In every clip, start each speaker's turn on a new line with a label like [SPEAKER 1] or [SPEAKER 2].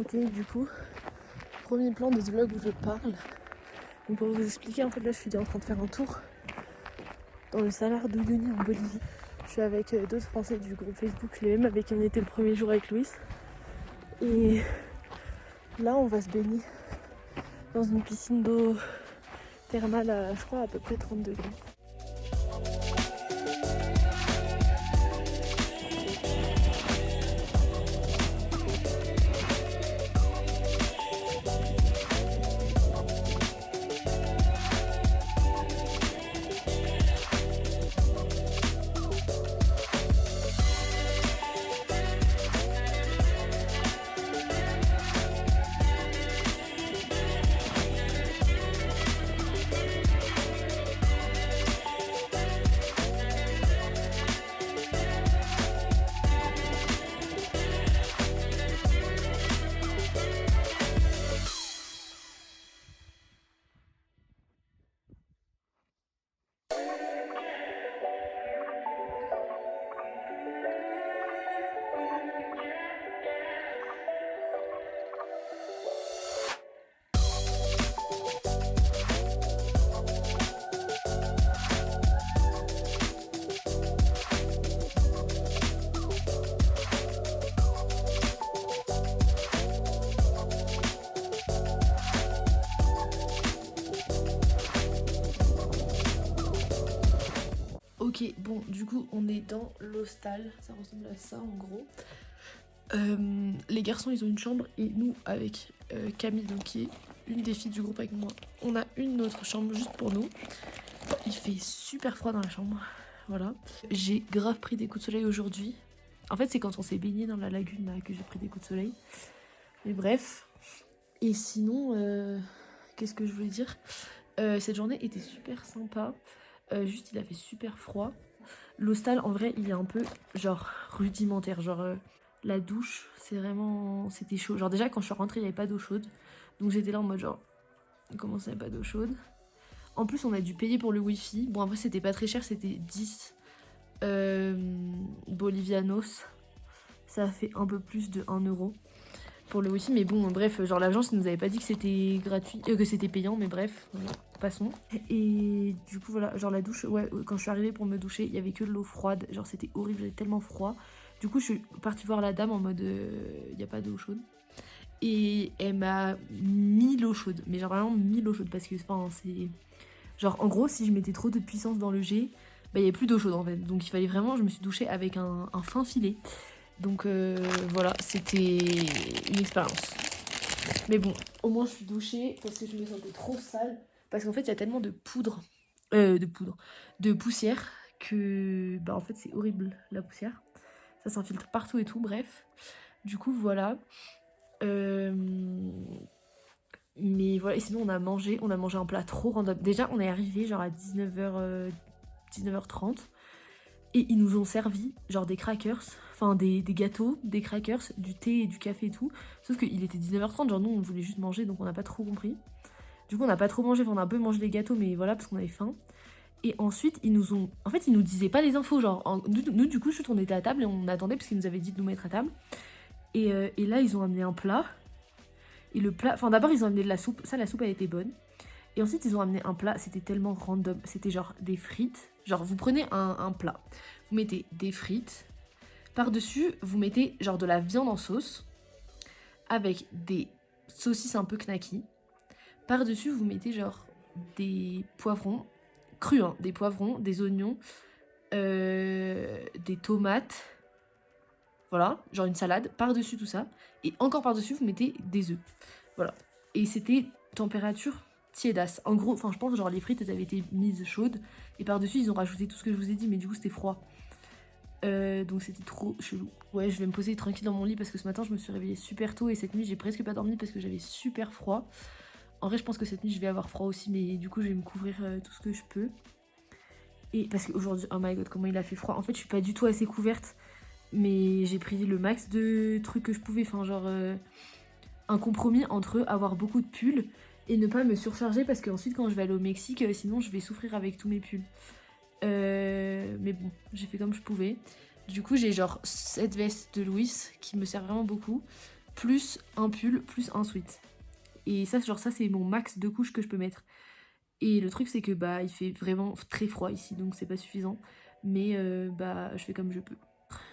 [SPEAKER 1] été du coup, premier plan de ce vlog où je parle. Donc pour vous expliquer, en fait là je suis en train de faire un tour dans le Salar de Uyuni en Bolivie. Je suis avec d'autres Français du groupe Facebook, les mêmes avec qui on était le premier jour avec Louis. Et là on va se baigner dans une piscine d'eau thermale à, je crois, à peu près 30 degrés. Ok, bon, du coup, on est dans l'hostal. Ça ressemble à ça, en gros. Les garçons, ils ont une chambre. Et nous, avec Camille, donc, qui est une des filles du groupe avec moi, on a une autre chambre juste pour nous. Il fait super froid dans la chambre. Voilà. J'ai grave pris des coups de soleil aujourd'hui. En fait, c'est quand on s'est baigné dans la lagune là, que j'ai pris des coups de soleil. Mais bref. Et sinon, qu'est-ce que je voulais dire ? Cette journée était super sympa. Juste, il a fait super froid. L'hostal, en vrai, il est un peu, genre, rudimentaire. Genre, la douche, c'était chaud. Genre, déjà, quand je suis rentrée, il n'y avait pas d'eau chaude. Donc, j'étais là en mode, genre, comment ça, il n'y a pas d'eau chaude ? En plus, on a dû payer pour le wifi. Bon, après, c'était pas très cher, c'était 10 bolivianos. Ça a fait un peu plus de 1 euro pour le wifi. Mais bon, bref, genre, l'agence nous avait pas dit que c'était gratuit, que c'était payant, mais bref, passons. Et du coup, voilà, genre la douche, ouais, quand je suis arrivée pour me doucher, il y avait que de l'eau froide. Genre, c'était horrible, j'avais tellement froid. Du coup, je suis partie voir la dame en mode, il y a pas d'eau chaude. Et elle m'a mis l'eau chaude, mais genre vraiment mis l'eau chaude parce que, enfin, c'est. Genre, en gros, si je mettais trop de puissance dans le jet, bah, il n'y avait plus d'eau chaude en fait. Donc, il fallait vraiment, je me suis douchée avec un fin filet. Donc, voilà, c'était une expérience. Mais bon, au moins, je suis douchée parce que je me sentais trop sale. Parce qu'en fait, il y a tellement de poudre, de poussière que, bah, en fait, c'est horrible la poussière. Ça s'infiltre partout et tout, bref. Du coup, voilà. Mais voilà, et sinon on a mangé un plat trop random. Déjà, on est arrivé genre à 19h30 et ils nous ont servi genre des crackers, enfin des gâteaux, des crackers, du thé et du café et tout. Sauf qu'il était 19h30, genre nous on voulait juste manger donc on n'a pas trop compris. Du coup, on n'a pas trop mangé, enfin, on a un peu mangé les gâteaux, mais voilà, parce qu'on avait faim. Et ensuite, ils nous disaient pas les infos, genre, nous du coup, juste on était à table et on attendait parce qu'ils nous avaient dit de nous mettre à table. Et là, ils ont amené un plat. Et le plat, enfin d'abord ils ont amené de la soupe, ça la soupe elle était bonne. Et ensuite ils ont amené un plat, c'était tellement random, c'était genre des frites. Genre vous prenez un plat, vous mettez des frites, par-dessus vous mettez genre de la viande en sauce, avec des saucisses un peu knacky. Par-dessus vous mettez genre des poivrons, crus hein, des poivrons, des oignons, des tomates, voilà, genre une salade, par-dessus tout ça. Et encore par-dessus, vous mettez des œufs. Voilà. Et c'était température tiédasse. En gros, enfin, je pense genre les frites, elles avaient été mises chaudes. Et par-dessus, ils ont rajouté tout ce que je vous ai dit, mais du coup, c'était froid. Donc c'était trop chelou. Ouais, je vais me poser tranquille dans mon lit parce que ce matin, je me suis réveillée super tôt. Et cette nuit, j'ai presque pas dormi parce que j'avais super froid. En vrai, je pense que cette nuit, je vais avoir froid aussi. Mais du coup, je vais me couvrir tout ce que je peux. Et parce qu'aujourd'hui, oh my god, comment il a fait froid. En fait, je suis pas du tout assez couverte. Mais j'ai pris le max de trucs que je pouvais, enfin genre un compromis entre avoir beaucoup de pulls et ne pas me surcharger parce qu'ensuite quand je vais aller au Mexique, sinon je vais souffrir avec tous mes pulls. Mais bon, j'ai fait comme je pouvais. Du coup j'ai genre cette veste de Louis qui me sert vraiment beaucoup. plus un pull, plus un sweat. Et ça, genre ça c'est mon max de couches que je peux mettre. Et le truc c'est que bah il fait vraiment très froid ici, donc c'est pas suffisant. Mais bah je fais comme je peux.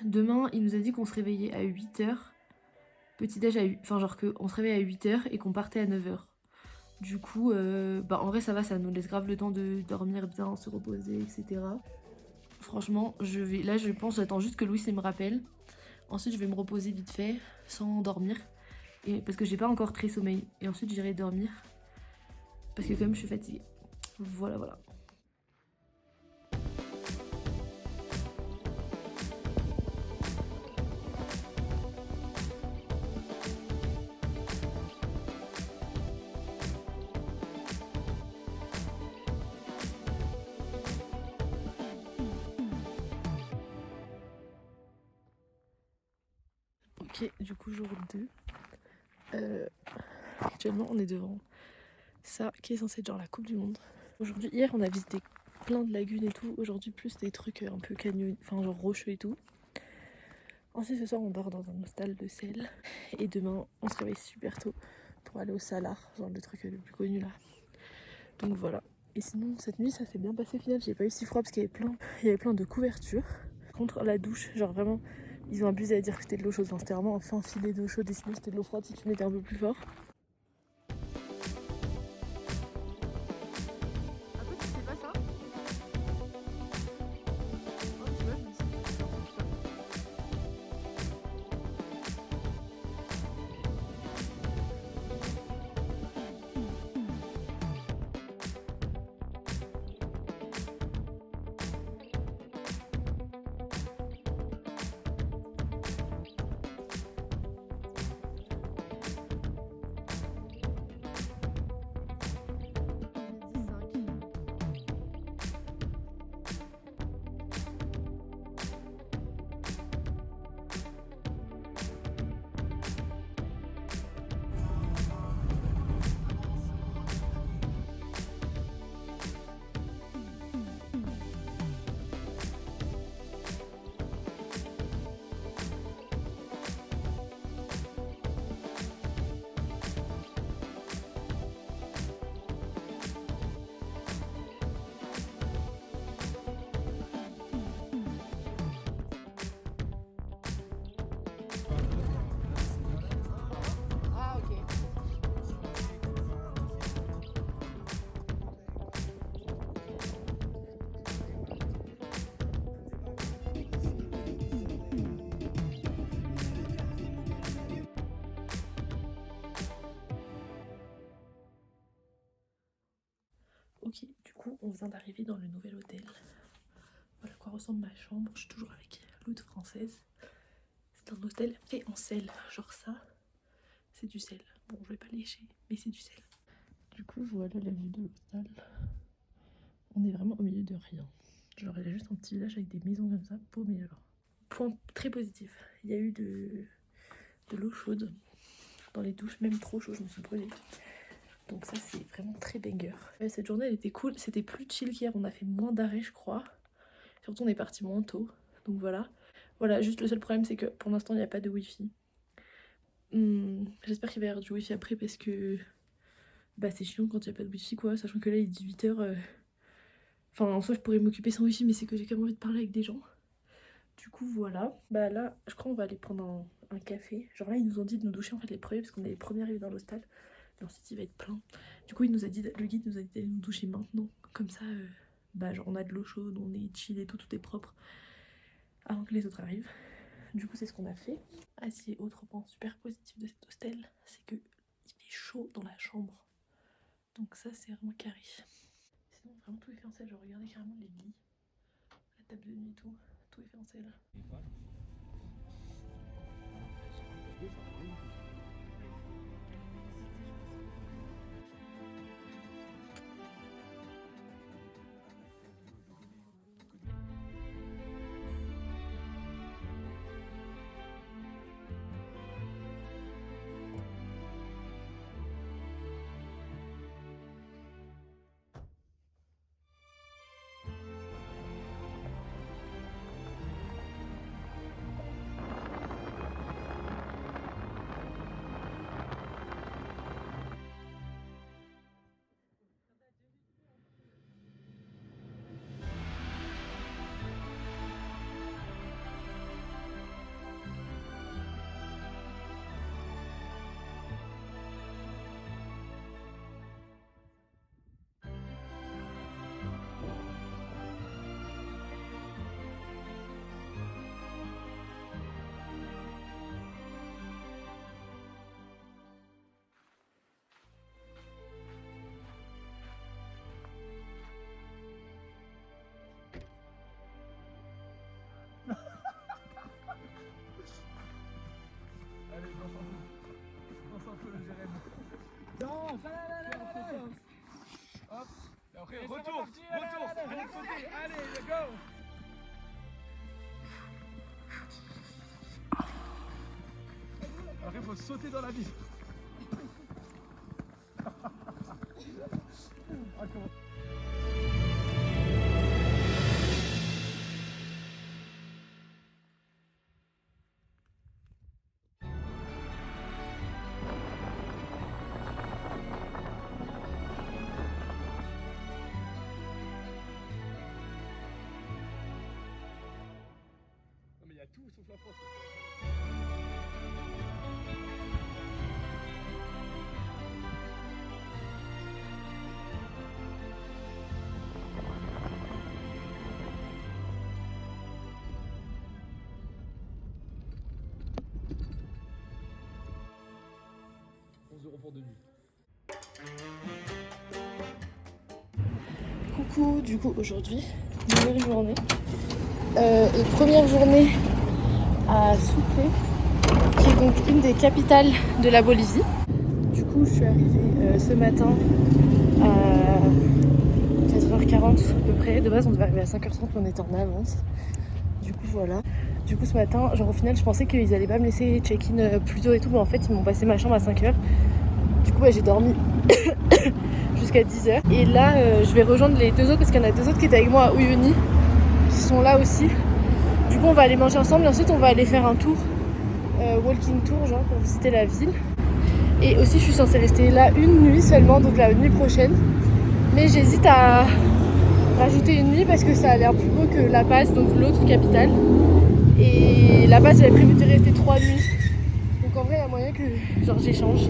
[SPEAKER 1] Demain, il nous a dit qu'on se réveillait à 8h. Petit déj à 8... Enfin genre qu'on se réveillait à 8h et qu'on partait à 9h. Du coup, bah en vrai ça va, ça nous laisse grave le temps de dormir bien, se reposer, etc. Franchement, là je pense, j'attends juste que Louis me rappelle. Ensuite je vais me reposer vite fait, sans dormir. Et, parce que j'ai pas encore très sommeil. Et ensuite j'irai dormir. Parce que quand même je suis fatiguée. Voilà, voilà. Ok, du coup jour 2. Actuellement on est devant ça qui est censé être genre la coupe du monde. Aujourd'hui, hier on a visité plein de lagunes et tout. Aujourd'hui plus des trucs un peu canyon, enfin genre rocheux et tout. Ensuite ce soir on dort dans un hostel de sel. Et demain on se réveille super tôt pour aller au Salar, genre le truc le plus connu là. Donc voilà. Et sinon cette nuit ça s'est bien passé au final. J'ai pas eu si froid parce qu'il y avait plein de couvertures. Contre la douche, genre vraiment ils ont abusé à dire que c'était de l'eau chaude. Enfin, c'était vraiment un fin filet d'eau chaude et sinon c'était de l'eau froide si tu mettais un peu plus fort. Ok, du coup, on vient d'arriver dans le nouvel hôtel. Voilà à quoi ressemble ma chambre. Je suis toujours avec l'autre française. C'est un hôtel fait en sel. Genre ça, c'est du sel. Bon, je vais pas lécher, mais c'est du sel. Du coup, voilà la vue de l'hôtel. On est vraiment au milieu de rien. Genre, il y a juste un petit village avec des maisons comme ça, paumé genre. Point très positif, il y a eu de l'eau chaude dans les douches, même trop chaud, je me suis brûlée. Donc ça c'est vraiment très banger. Cette journée elle était cool, c'était plus chill qu'hier, on a fait moins d'arrêts je crois. Surtout on est parti moins tôt, donc voilà. Voilà, juste le seul problème c'est que pour l'instant il n'y a pas de wifi. J'espère qu'il va y avoir du wifi après parce que bah c'est chiant quand il n'y a pas de wifi quoi, sachant que là il est 18h. Enfin en soi je pourrais m'occuper sans wifi mais c'est que j'ai quand même envie de parler avec des gens. Du coup voilà, bah là je crois qu'on va aller prendre un café. Genre là ils nous ont dit de nous doucher en fait les premiers parce qu'on est les premiers arrivés dans l'hostel. Et ensuite il va être plein. Du coup le guide nous a dit d'aller nous doucher maintenant. Comme ça bah genre on a de l'eau chaude, on est chill et tout, tout est propre. Avant que les autres arrivent. Du coup c'est ce qu'on a fait. Ah si, autre point super positif de cet hostel, c'est que il fait chaud dans la chambre. Donc ça c'est vraiment carré. Sinon vraiment tout est fait en sel, genre regardez carrément les lits, la table de nuit et tout. Tout est fait en sel.
[SPEAKER 2] Allez, let's go. Après, il faut sauter dans la vie. Non mais il y a tout sauf la France. €11 pour 2 nuits.
[SPEAKER 1] Coucou, du coup aujourd'hui, nouvelle journée. Et première journée à Sucre, qui est donc une des capitales de la Bolivie. Du coup, je suis arrivée ce matin à 4h40 à peu près. De base, on devait arriver à 5h30, mais on était en avance. Du coup, voilà. Du coup, ce matin, genre au final, je pensais qu'ils allaient pas me laisser check-in plus tôt et tout, mais en fait, ils m'ont passé ma chambre à 5h. Du coup, j'ai dormi jusqu'à 10h. Et là, je vais rejoindre les deux autres parce qu'il y en a deux autres qui étaient avec moi à Uyuni, qui sont là aussi. Du coup, on va aller manger ensemble et ensuite, on va aller faire un tour, walking tour, genre pour visiter la ville. Et aussi, je suis censée rester là une nuit seulement, donc la nuit prochaine. Mais j'hésite à rajouter une nuit parce que ça a l'air plus beau que La Paz, donc l'autre capitale. Et La Paz, j'avais prévu d'y rester 3 nuits. Donc en vrai, il y a moyen que genre j'échange.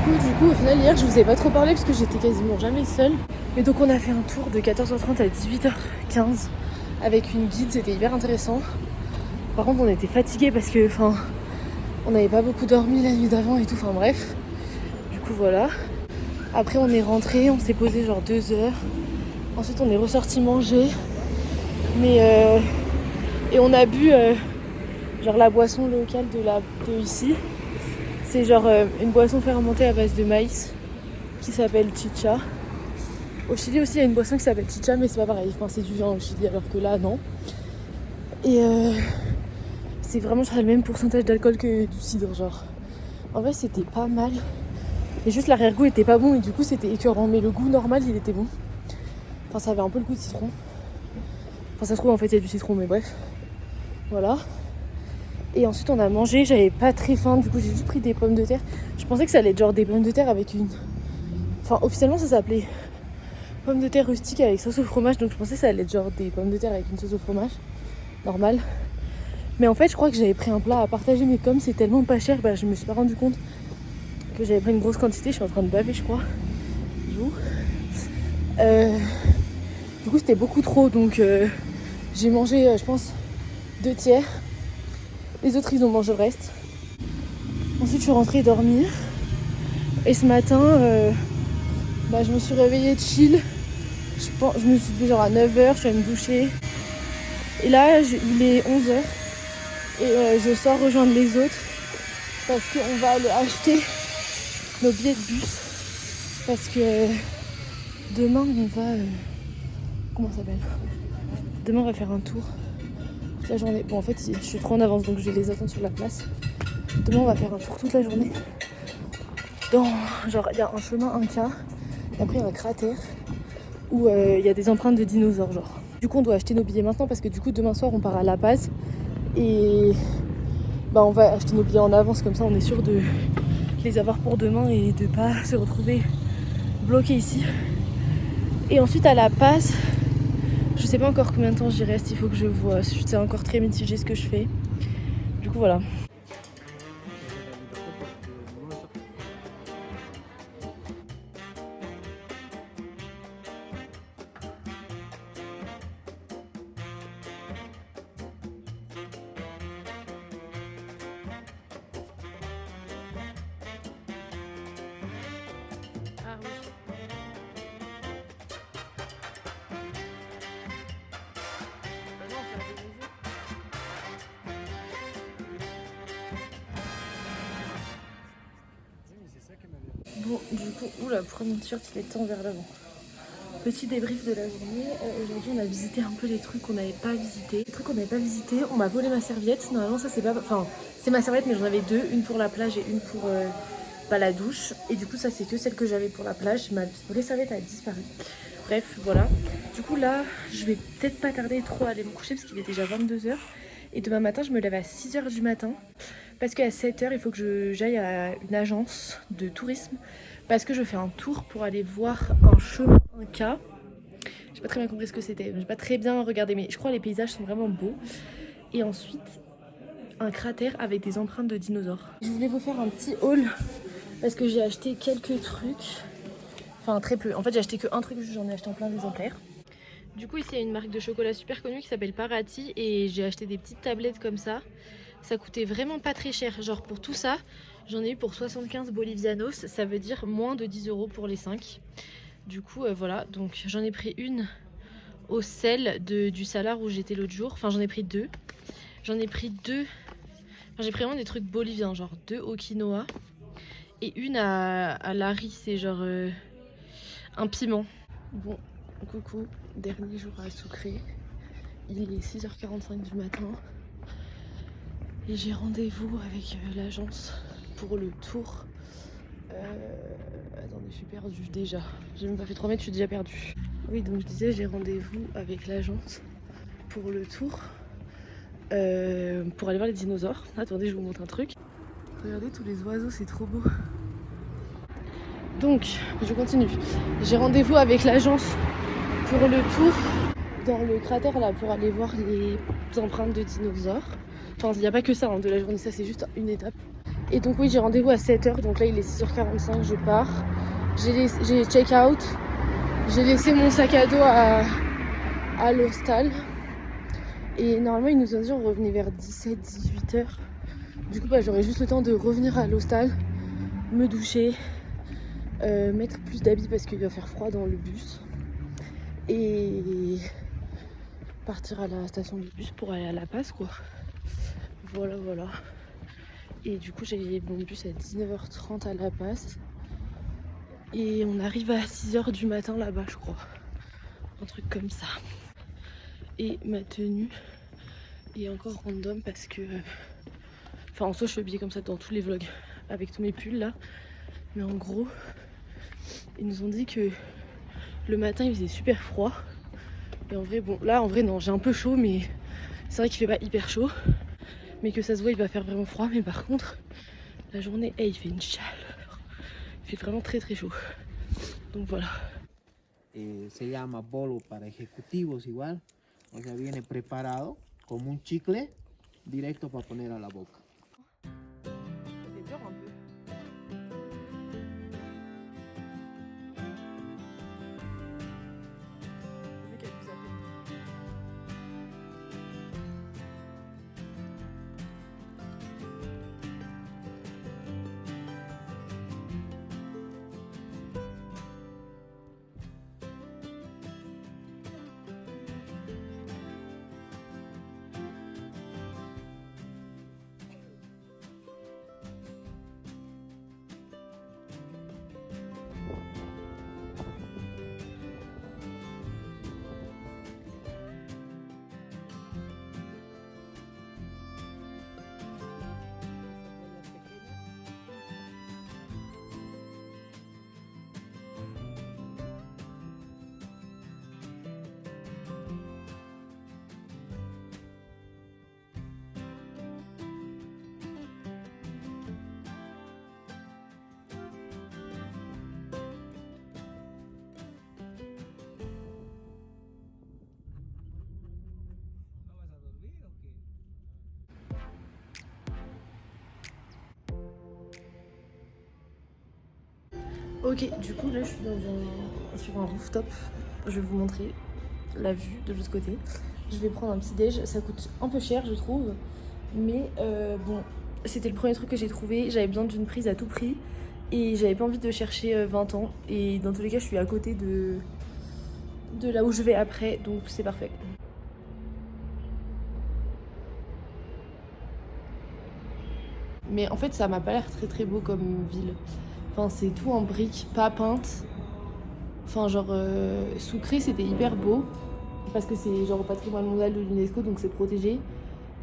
[SPEAKER 1] Du coup, au final, hier, je vous ai pas trop parlé parce que j'étais quasiment jamais seule. Mais donc, on a fait un tour de 14h30 à 18h15 avec une guide, c'était hyper intéressant. Par contre, on était fatigués parce que, on n'avait pas beaucoup dormi la nuit d'avant et tout, bref. Du coup, voilà. Après, on est rentré, on s'est posé genre 2 heures. Ensuite, on est ressorti manger. Et on a bu genre la boisson locale de ici. C'est genre une boisson fermentée à base de maïs qui s'appelle chicha. Au Chili aussi il y a une boisson qui s'appelle chicha, mais c'est pas pareil, c'est du vin au Chili alors que là non. Et c'est vraiment le même pourcentage d'alcool que du cidre, genre. En vrai c'était pas mal, mais juste l'arrière-goût était pas bon et du coup c'était écœurant, mais le goût normal il était bon. Ça avait un peu le goût de citron. Ça se trouve en fait il y a du citron, mais bref. Voilà. Et ensuite on a mangé, j'avais pas très faim, du coup j'ai juste pris des pommes de terre. Je pensais que ça allait être genre des pommes de terre avec une... officiellement ça s'appelait pommes de terre rustiques avec sauce au fromage, donc je pensais que ça allait être genre des pommes de terre avec une sauce au fromage, normal. Mais en fait je crois que j'avais pris un plat à partager, mais comme c'est tellement pas cher, je me suis pas rendu compte que j'avais pris une grosse quantité, je suis en train de baver je crois. Du coup c'était beaucoup trop, donc j'ai mangé je pense 2 tiers. Les autres ils ont mangé le reste. Ensuite je suis rentrée dormir. Et ce matin je me suis réveillée chill. Je me suis levée genre à 9h, je suis allée me doucher. Et là il est 11h. Et je sors rejoindre les autres. Parce qu'on va aller acheter nos billets de bus. Parce que demain on va... comment ça s'appelle ? Demain on va faire un tour toute la journée. Bon en fait je suis trop en avance donc je vais les attendre sur la place. Demain on va faire un tour toute la journée. Genre il y a un chemin Inca et après il y a un cratère où il y a des empreintes de dinosaures genre. Du coup on doit acheter nos billets maintenant parce que du coup demain soir on part à La Paz. Et bah on va acheter nos billets en avance, comme ça on est sûr de les avoir pour demain et de pas se retrouver bloqué ici. Et ensuite à La Paz, je sais pas encore combien de temps j'y reste, il faut que je vois. C'est encore très mitigé ce que je fais. Du coup voilà. Ah oui. Bah non, c'est un peu. Bon, du coup, oula, pourquoi mon t-shirt il est tant vers l'avant. Petit débrief de la journée. Aujourd'hui, on a visité un peu les trucs qu'on n'avait pas visités. Les trucs qu'on n'avait pas visités, on m'a volé ma serviette. Normalement, ça c'est pas. Enfin, c'est ma serviette, mais j'en avais deux. Une pour la plage et une pour la douche. Et du coup, ça c'est que celle que j'avais pour la plage. Ma vraie serviette a disparu. Bref, voilà. Du coup, là, je vais peut-être pas tarder trop à aller me coucher parce qu'il est déjà 22h. Et demain matin, je me lève à 6h du matin. Parce qu'à 7h, il faut que j'aille à une agence de tourisme. Parce que je fais un tour pour aller voir un chemin Inca. J'ai pas très bien compris ce que c'était. J'ai pas très bien regardé, mais je crois que les paysages sont vraiment beaux. Et ensuite, un cratère avec des empreintes de dinosaures. Je voulais vous faire un petit haul parce que j'ai acheté quelques trucs. Enfin, très peu. En fait, j'ai acheté que un truc, j'en ai acheté en plein d'exemplaires. Du coup, ici, il y a une marque de chocolat super connue qui s'appelle Parati. Et j'ai acheté des petites tablettes comme ça. Ça coûtait vraiment pas très cher. Genre, pour tout ça, j'en ai eu pour 75 bolivianos. Ça veut dire moins de 10 € pour les 5. Du coup, voilà. Donc, j'en ai pris une au sel du Salar où j'étais l'autre jour. Enfin, j'en ai pris deux. J'en ai pris deux. Enfin, j'ai pris vraiment des trucs boliviens. Genre, deux au quinoa. Et une à l'ari. C'est genre un piment. Bon, coucou. Dernier jour à Sucré. Il est 6h45 du matin. Et j'ai rendez-vous avec l'agence pour le tour. Attendez, je suis perdue déjà. J'ai même pas fait 3 mètres, je suis déjà perdue. Oui, donc je disais, j'ai rendez-vous avec l'agence pour le tour. Pour aller voir les dinosaures. Attendez, je vous montre un truc. Regardez tous les oiseaux, c'est trop beau. Donc, je continue. J'ai rendez-vous avec l'agence pour le tour dans le cratère là pour aller voir les empreintes de dinosaures. Enfin, il n'y a pas que ça de la journée, ça c'est juste une étape. Et donc oui, j'ai rendez-vous à 7h, donc là il est 6h45, je pars. J'ai check-out, j'ai laissé mon sac à dos à l'hostal. Et normalement ils nous ont dit on revenait vers 17-18h. Du coup j'aurai juste le temps de revenir à l'hostal, me doucher, mettre plus d'habits parce qu'il va faire froid dans le bus. Et partir à la station de bus pour aller à La Paz quoi. Voilà. Et du coup j'ai mon bus à 19h30 à La Paz. Et on arrive à 6h du matin là-bas je crois. Un truc comme ça. Et ma tenue est encore random parce que... Enfin en soi je suis habillée comme ça dans tous les vlogs. Avec tous mes pulls là. Mais en gros, ils nous ont dit que le matin il faisait super froid. Et en vrai bon là en vrai non j'ai un peu chaud mais c'est vrai qu'il fait pas hyper chaud. Mais que ça se voit il va faire vraiment froid. Mais par contre la journée il fait une chaleur. Il fait vraiment très très chaud. Donc voilà.
[SPEAKER 3] Se llama bolo para ejecutivos igual, o sea, viene preparado como un chicle directo para poner a la boca.
[SPEAKER 1] Ok, du coup là je suis sur un rooftop. Je vais vous montrer la vue de l'autre côté. Je vais prendre un petit déj, ça coûte un peu cher je trouve. Mais bon, c'était le premier truc que j'ai trouvé. J'avais besoin d'une prise à tout prix. Et j'avais pas envie de chercher 20 ans. Et dans tous les cas je suis à côté de là où je vais après. Donc c'est parfait. Mais en fait ça m'a pas l'air très très beau comme ville. Enfin c'est tout en briques, pas peintes. Enfin genre Sucré c'était hyper beau. Parce que c'est genre au patrimoine mondial de l'UNESCO donc c'est protégé.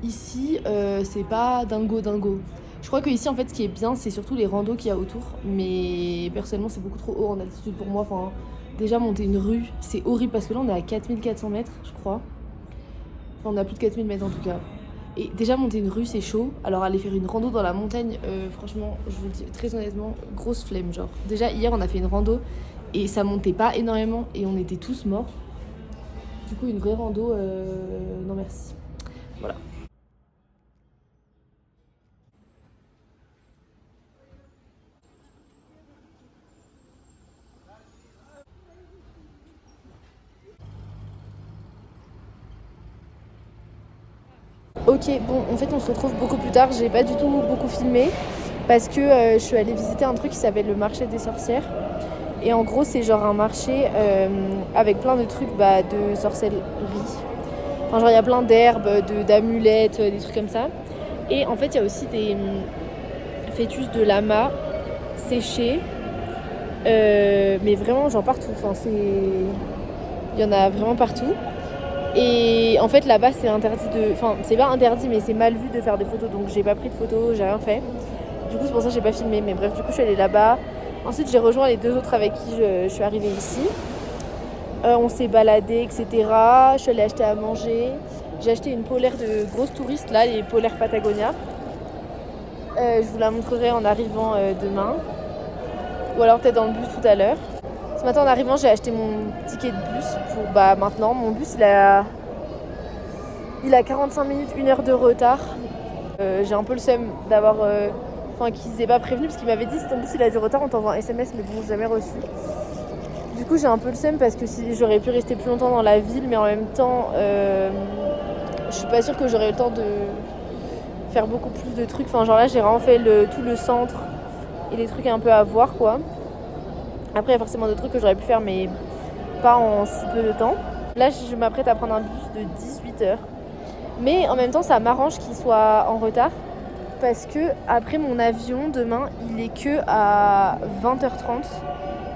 [SPEAKER 1] Ici c'est pas dingo dingo. Je crois que ici en fait ce qui est bien c'est surtout les randos qu'il y a autour. Mais personnellement c'est beaucoup trop haut en altitude pour moi. Enfin déjà monter une rue c'est horrible parce que là on est à 4400 mètres je crois. Enfin on a plus de 4000 mètres en tout cas. Et déjà monter une rue c'est chaud, alors aller faire une rando dans la montagne, franchement je vous le dis très honnêtement, grosse flemme genre. Déjà hier on a fait une rando et ça montait pas énormément et on était tous morts. Du coup une vraie rando, non merci. Voilà. Ok, bon, en fait, on se retrouve beaucoup plus tard. J'ai pas du tout beaucoup filmé parce que je suis allée visiter un truc qui s'appelle le marché des sorcières. Et en gros, c'est genre un marché avec plein de trucs de sorcellerie. Enfin, genre, il y a plein d'herbes, d'amulettes, des trucs comme ça. Et en fait, il y a aussi des fœtus de lama séchés. Mais vraiment, genre partout. Enfin, il y en a vraiment partout. Et en fait là-bas c'est interdit de... Enfin c'est pas interdit mais c'est mal vu de faire des photos donc j'ai pas pris de photos, j'ai rien fait. Du coup c'est pour ça que j'ai pas filmé mais bref du coup je suis allée là-bas. Ensuite j'ai rejoint les deux autres avec qui je suis arrivée ici. On s'est baladé etc. Je suis allée acheter à manger. J'ai acheté une polaire de grosses touristes là, les polaires Patagonia. Je vous la montrerai en arrivant demain. Ou alors peut-être dans le bus tout à l'heure. Ce matin en arrivant j'ai acheté mon ticket de bus pour maintenant. Mon bus il a 45 minutes, 1 heure de retard. J'ai un peu le seum d'avoir... qu'ils aient pas prévenu parce qu'ils m'avaient dit si ton bus il a du retard on t'envoie un SMS mais bon j'ai jamais reçu. Du coup j'ai un peu le seum parce que si j'aurais pu rester plus longtemps dans la ville mais en même temps je suis pas sûre que j'aurais eu le temps de faire beaucoup plus de trucs. Enfin genre là j'ai vraiment fait tout le centre et les trucs un peu à voir quoi. Après il y a forcément d'autres trucs que j'aurais pu faire mais pas en si peu de temps. Là je m'apprête à prendre un bus de 18h. Mais en même temps ça m'arrange qu'il soit en retard parce que après mon avion demain il est que à 20h30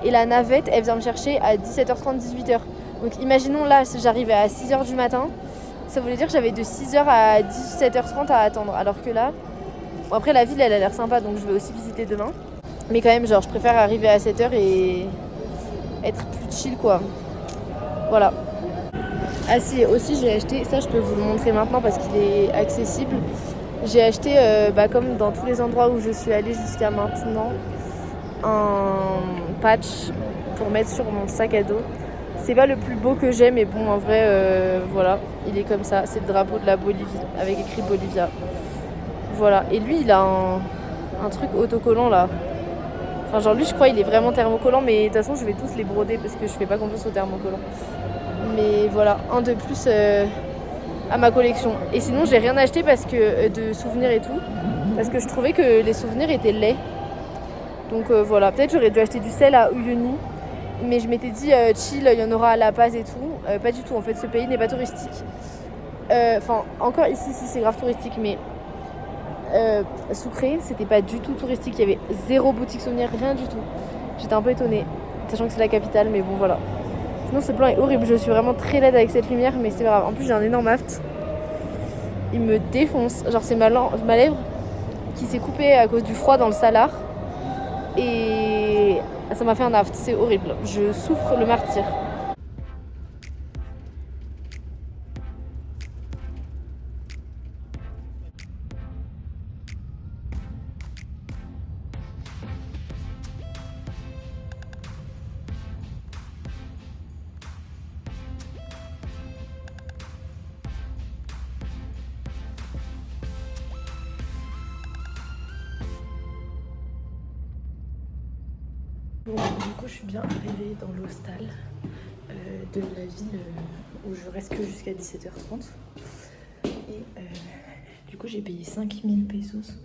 [SPEAKER 1] et la navette elle vient me chercher à 17h30 18h. Donc imaginons là si j'arrivais à 6h du matin, ça voulait dire que j'avais de 6h à 17h30 à attendre. Alors que là, bon après la ville elle a l'air sympa donc je vais aussi visiter demain. Mais quand même genre je préfère arriver à 7h et être plus chill quoi. Voilà. Ah si, aussi j'ai acheté, ça je peux vous le montrer maintenant parce qu'il est accessible. J'ai acheté, comme dans tous les endroits où je suis allée jusqu'à maintenant, un patch pour mettre sur mon sac à dos. C'est pas le plus beau que j'ai mais bon en vrai voilà, il est comme ça, c'est le drapeau de la Bolivie avec écrit Bolivia. Voilà, et lui il a un truc autocollant là. Enfin genre lui je crois il est vraiment thermocollant mais de toute façon je vais tous les broder parce que je fais pas confiance aux thermocollants. Mais voilà, un de plus à ma collection. Et sinon j'ai rien acheté parce que de souvenirs et tout. Parce que je trouvais que les souvenirs étaient laids. Donc voilà, peut-être j'aurais dû acheter du sel à Uyuni. Mais je m'étais dit chill, il y en aura à La Paz et tout. Pas du tout en fait, ce pays n'est pas touristique. Enfin encore ici c'est grave touristique mais Sucré c'était pas du tout touristique. Il y avait zéro boutique souvenir, rien du tout. J'étais un peu étonnée, sachant que c'est la capitale mais bon voilà. Sinon ce plan est horrible, je suis vraiment très laide avec cette lumière mais c'est pas grave. En plus j'ai un énorme aft. Il me défonce, genre c'est ma lèvre qui s'est coupée à cause du froid dans le salar. Et ça m'a fait un aft, c'est horrible. Je souffre le martyre. Bon, du coup, je suis bien arrivée dans l'hostal de la ville où je reste que jusqu'à 17h30. Et du coup, j'ai payé 5000 pesos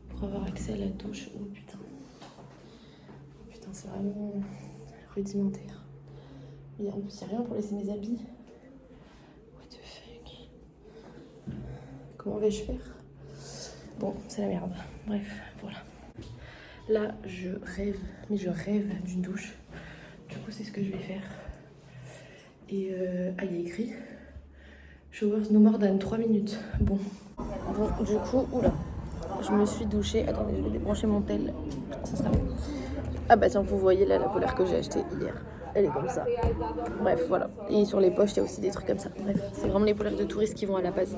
[SPEAKER 1] pour avoir accès à la douche. Oh putain. Putain, c'est vraiment rudimentaire. Et en plus, il n'y a rien pour laisser mes habits. What the fuck? Comment vais-je faire? Bon, c'est la merde. Bref, voilà. Là, je rêve, mais je rêve d'une douche. Du coup, c'est ce que je vais faire. Et il y a écrit Showers no more than 3 minutes. Bon, du coup, oula, je me suis douchée. Attendez, je vais débrancher mon tel. Ça sera mieux. Ah bah tiens, vous voyez là la polaire que j'ai achetée hier. Elle est comme ça. Bref, voilà. Et sur les poches, il y a aussi des trucs comme ça. Bref, c'est vraiment les polaires de touristes qui vont à la base.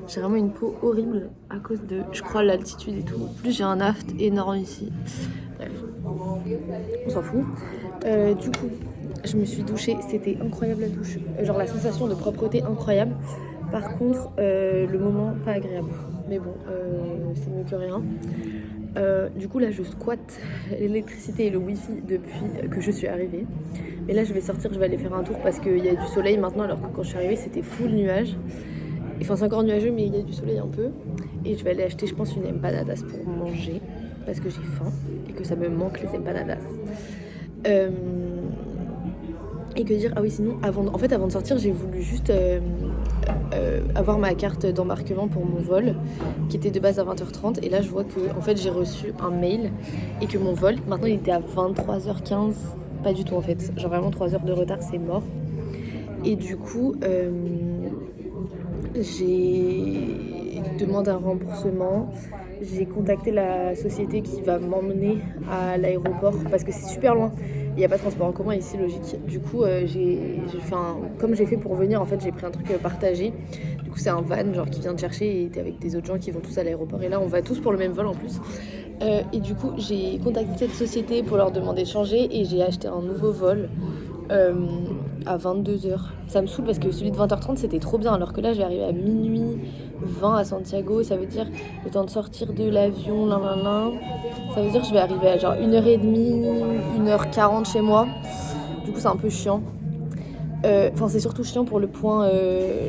[SPEAKER 1] J'ai vraiment une peau horrible à cause de, je crois, l'altitude et tout. En plus, j'ai un aft énorme ici. Bref, on s'en fout. Du coup, je me suis douchée. C'était incroyable la douche. Genre la sensation de propreté incroyable. Par contre, le moment pas agréable. Mais bon, c'est mieux que rien. Du coup là je squatte l'électricité et le wifi depuis que je suis arrivée. Mais là je vais sortir, je vais aller faire un tour parce qu'il y a du soleil maintenant, alors que quand je suis arrivée c'était full nuage. Enfin c'est encore nuageux mais il y a du soleil un peu. Et je vais aller acheter je pense une empanadas pour manger parce que j'ai faim et que ça me manque les empanadas. Et que dire, ah oui sinon avant de sortir j'ai voulu juste avoir ma carte d'embarquement pour mon vol qui était de base à 20h30 et là je vois que en fait j'ai reçu un mail et que mon vol maintenant il était à 23h15, pas du tout en fait, genre vraiment 3 heures de retard, c'est mort. Et du coup j'ai demandé un remboursement, j'ai contacté la société qui va m'emmener à l'aéroport parce que c'est super loin. Il n'y a pas de transport en commun ici, logique. Du coup, comme j'ai fait pour venir, en fait, j'ai pris un truc partagé. Du coup, c'est un van genre qui vient te chercher et t'es avec des autres gens qui vont tous à l'aéroport. Et là, on va tous pour le même vol en plus. Et du coup, j'ai contacté cette société pour leur demander de changer et j'ai acheté un nouveau vol à 22h. Ça me saoule parce que celui de 20h30 c'était trop bien, alors que là je vais arriver à minuit 20 à Santiago, ça veut dire le temps de sortir de l'avion, ça veut dire que je vais arriver à genre 1h30, 1h40 chez moi. Du coup c'est un peu chiant. Enfin c'est surtout chiant pour le point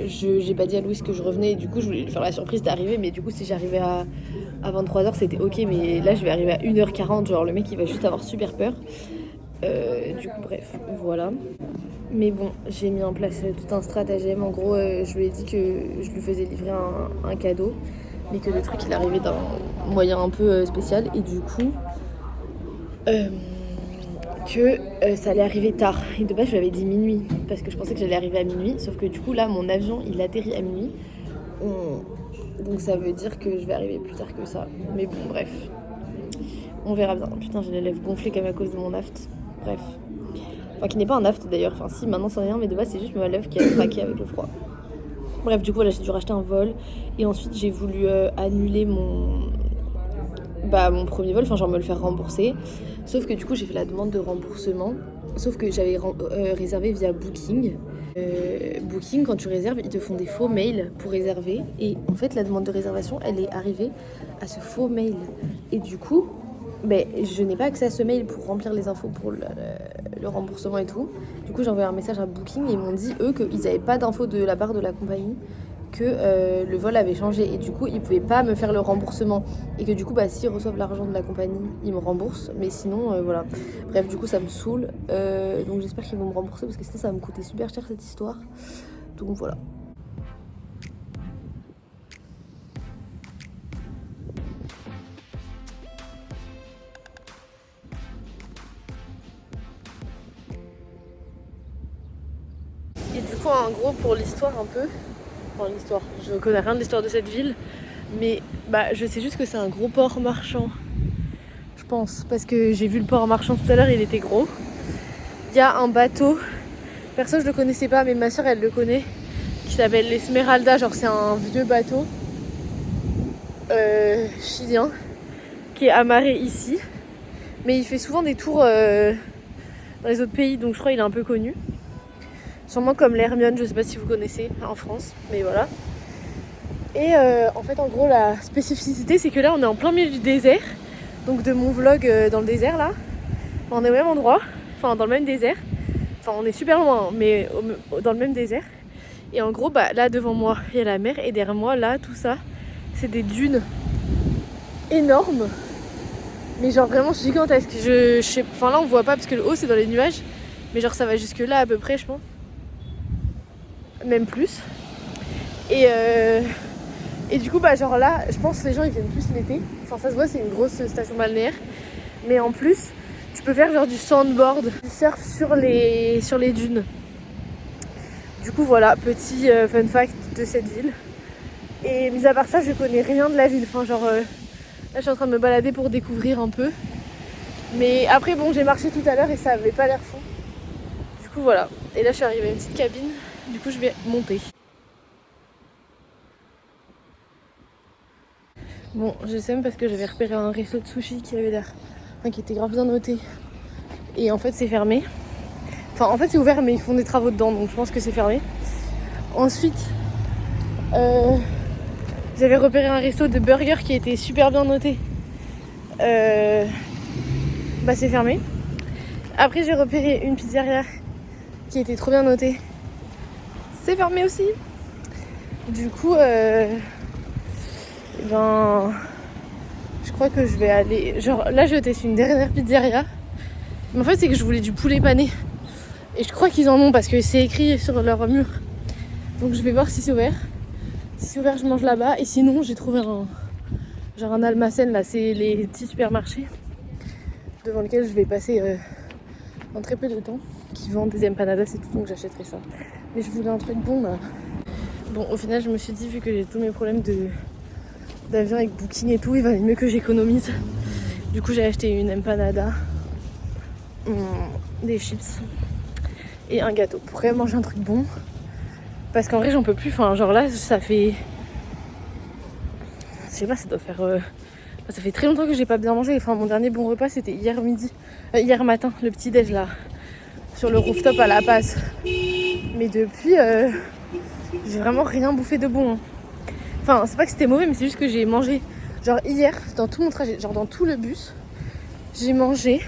[SPEAKER 1] j'ai pas dit à Louis que je revenais et du coup je voulais lui faire la surprise d'arriver, mais du coup si j'arrivais à 23h c'était ok, mais là je vais arriver à 1h40, genre le mec il va juste avoir super peur. Du coup bref voilà, mais bon j'ai mis en place tout un stratagème. En gros je lui ai dit que je lui faisais livrer un cadeau, mais que le truc il arrivait d'un moyen un peu spécial et du coup que ça allait arriver tard. Et de base je lui avais dit minuit parce que je pensais que j'allais arriver à minuit, sauf que du coup là mon avion il atterrit à minuit, donc ça veut dire que je vais arriver plus tard que ça. Mais bon bref, on verra bien. Putain j'ai les lèvres gonflées comme à cause de mon aft. Bref, enfin qui n'est pas un aft d'ailleurs, enfin si maintenant c'est rien, mais de base c'est juste ma lèvre qui a craqué avec le froid. Bref, du coup là j'ai dû racheter un vol et ensuite j'ai voulu annuler mon premier vol, enfin genre me le faire rembourser. Sauf que du coup j'ai fait la demande de remboursement, sauf que j'avais réservé via Booking. Booking, quand tu réserves, ils te font des faux mails pour réserver et en fait la demande de réservation elle est arrivée à ce faux mail et du coup je n'ai pas accès à ce mail pour remplir les infos pour le remboursement et tout. Du coup j'ai envoyé un message à Booking et ils m'ont dit eux qu'ils n'avaient pas d'infos de la part de la compagnie, que le vol avait changé et du coup ils pouvaient pas me faire le remboursement et que du coup s'ils reçoivent l'argent de la compagnie ils me remboursent, mais sinon voilà. Bref, du coup ça me saoule, donc j'espère qu'ils vont me rembourser parce que sinon ça va me coûter super cher cette histoire, donc voilà. Et du coup en gros pour l'histoire un peu, enfin l'histoire, je connais rien de l'histoire de cette ville, mais je sais juste que c'est un gros port marchand, je pense, parce que j'ai vu le port marchand tout à l'heure, il était gros. Il y a un bateau, perso je le connaissais pas mais ma soeur elle le connaît, qui s'appelle l'Esmeralda, genre c'est un vieux bateau chilien qui est amarré ici, mais il fait souvent des tours dans les autres pays, donc je crois qu'il est un peu connu. Sûrement comme l'Hermione, je sais pas si vous connaissez en France, mais voilà. Et en fait en gros la spécificité c'est que là on est en plein milieu du désert, donc de mon vlog dans le désert là. On est au même endroit, enfin dans le même désert. Enfin on est super loin, mais dans le même désert. Et en gros, bah, là devant moi, il y a la mer. Et derrière moi, là, tout ça, c'est des dunes énormes. Mais genre vraiment gigantesques. Je sais, enfin là on voit pas parce que le haut c'est dans les nuages. Mais genre ça va jusque là à peu près, je pense. Même plus. Et du coup, bah genre là, je pense que les gens ils viennent plus l'été. Enfin ça se voit, c'est une grosse station balnéaire. Mais en plus, tu peux faire genre du sandboard, du surf sur les dunes. Du coup voilà, petit fun fact de cette ville. Et mis à part ça, je connais rien de la ville. Enfin genre, là je suis en train de me balader pour découvrir un peu. Mais après bon, j'ai marché tout à l'heure et ça avait pas l'air fou. Du coup voilà. Et là je suis arrivée à une petite cabine. Du coup je vais monter. Bon, je sais même parce que j'avais repéré un resto de sushi qui avait l'air... Enfin, qui était grave bien noté. Et en fait c'est fermé. Enfin en fait c'est ouvert mais ils font des travaux dedans donc je pense que c'est fermé. Ensuite, j'avais repéré un resto de burgers qui était super bien noté. Bah c'est fermé. Après j'ai repéré une pizzeria qui était trop bien notée. C'est fermé aussi. Du coup, ben, je crois que je vais aller... Genre là je teste une dernière pizzeria. Mais en fait c'est que je voulais du poulet pané. Et je crois qu'ils en ont parce que c'est écrit sur leur mur. Donc je vais voir si c'est ouvert. Si c'est ouvert je mange là-bas. Et sinon j'ai trouvé un Almacen là, c'est les petits supermarchés devant lesquels je vais passer en très peu de temps, qui vendent des empanadas et tout, donc j'achèterai ça. Mais je voulais un truc bon là. Bon au final je me suis dit, vu que j'ai tous mes problèmes d'avion avec Booking et tout, il valait mieux que j'économise. Du coup j'ai acheté une empanada, des chips et un gâteau pour quand même manger un truc bon. Parce qu'en vrai j'en peux plus, enfin genre là ça fait... Je sais pas, ça doit faire... Ça fait très longtemps que j'ai pas bien mangé. Enfin mon dernier bon repas c'était hier matin, le petit déj là, sur le rooftop à La Paz. Mais depuis, j'ai vraiment rien bouffé de bon. Enfin c'est pas que c'était mauvais mais c'est juste que j'ai mangé, genre hier, dans tout mon trajet, genre dans tout le bus, j'ai mangé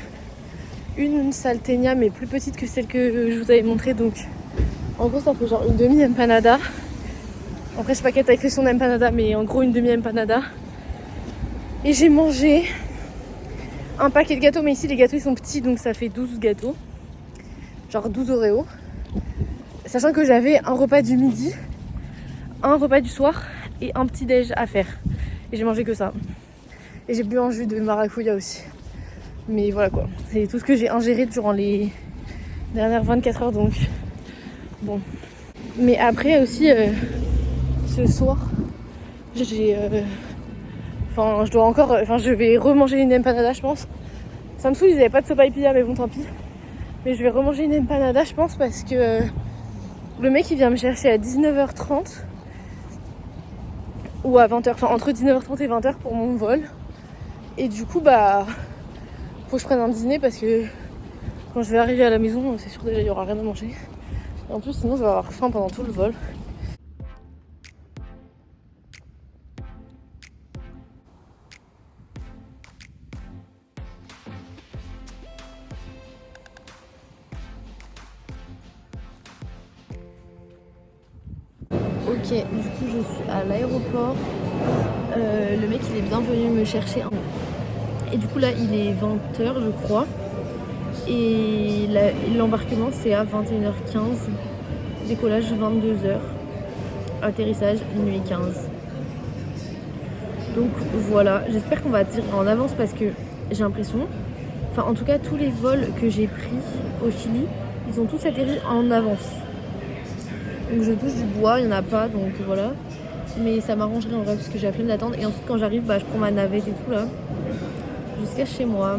[SPEAKER 1] une salteña mais plus petite que celle que je vous avais montrée. Donc en gros ça fait genre une demi empanada. Après je sais pas quelle taille fait son empanada mais en gros une demi empanada. Et j'ai mangé un paquet de gâteaux, mais ici les gâteaux ils sont petits donc ça fait 12 gâteaux. Genre 12 Oreos. Sachant que j'avais un repas du midi, un repas du soir et un petit déj à faire. Et j'ai mangé que ça. Et j'ai bu un jus de maracuja aussi. Mais voilà quoi, c'est tout ce que j'ai ingéré durant les dernières 24 heures donc bon. Mais après aussi ce soir j'ai... Enfin, je dois encore... Enfin, je vais remanger une empanada, je pense. Ça me saoule, ils n'avaient pas de sopaipilla, mais bon, tant pis. Mais je vais remanger une empanada, je pense, parce que le mec, il vient me chercher à 19h30 ou à 20h. Enfin, entre 19h30 et 20h pour mon vol. Et du coup, bah... faut que je prenne un dîner parce que quand je vais arriver à la maison, c'est sûr déjà, il n'y aura rien à manger. Et en plus, sinon, je vais avoir faim pendant tout le vol. Ok, du coup je suis à l'aéroport. Le mec il est bien venu me chercher. Et du coup là il est 20h je crois. Et l'embarquement c'est à 21h15. Décollage 22h. Atterrissage minuit 15. Donc voilà, j'espère qu'on va atterrir en avance parce que j'ai l'impression... Enfin en tout cas tous les vols que j'ai pris au Chili, ils ont tous atterri en avance. Donc je touche du bois, il n'y en a pas, donc voilà. Mais ça m'arrangerait en vrai parce que j'ai la flemme d'attendre. Et ensuite quand j'arrive, bah, je prends ma navette et tout là, jusqu'à chez moi.